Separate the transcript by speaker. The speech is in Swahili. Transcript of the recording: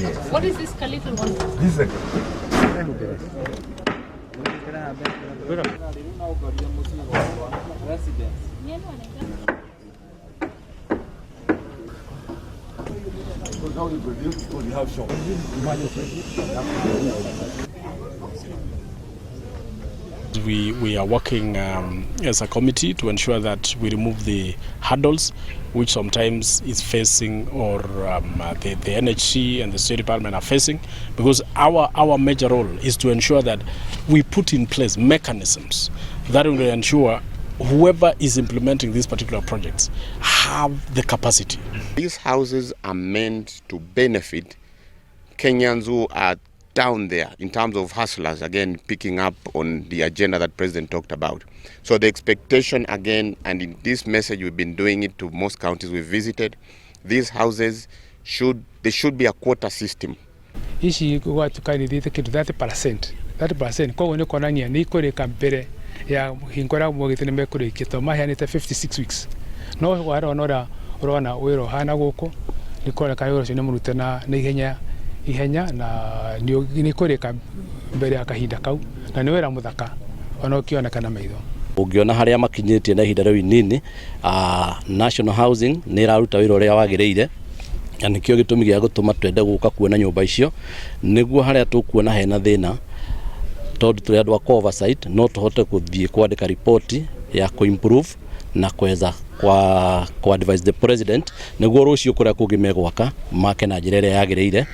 Speaker 1: Yes.
Speaker 2: What is this little one?
Speaker 1: This is a
Speaker 3: We are working as a committee to ensure that we remove the hurdles which sometimes is facing or the NHC and the State Department are facing, because our major role is to ensure that we put in place mechanisms that will ensure whoever is implementing these particular projects have the capacity.
Speaker 4: These houses are meant to benefit Kenyans who are down there in terms of hustlers, again picking up on the agenda that President talked about. So the expectation again, and in this message we've been doing it to most counties we've visited, these houses should be a quota system.
Speaker 5: Ici kwa tukaidite kitu 30% kwa ni konania ni kore kampere ya hinkora mogitene mekure kitoma hanite 56 weeks no wara rona wero hana goko ni kore kayo cyo murutena na ihenya na ni kore ka mbere akahinda kau na ni wera muthaka ona ukionekana maitho
Speaker 6: ungiona haria makinyitie na ihinda riu inini national housing ni iraruta wira uria wagireire na nikio gitumi gia gutuma twende guka kuona nyumba icio niguo haria tukuona hena thina tondu turi andu a oversight no tuhote kuthie kwandika report ya kuimprove na kweza kwa advise the president niguo rucio kuria kungi megwaka make na njira iria yagireire.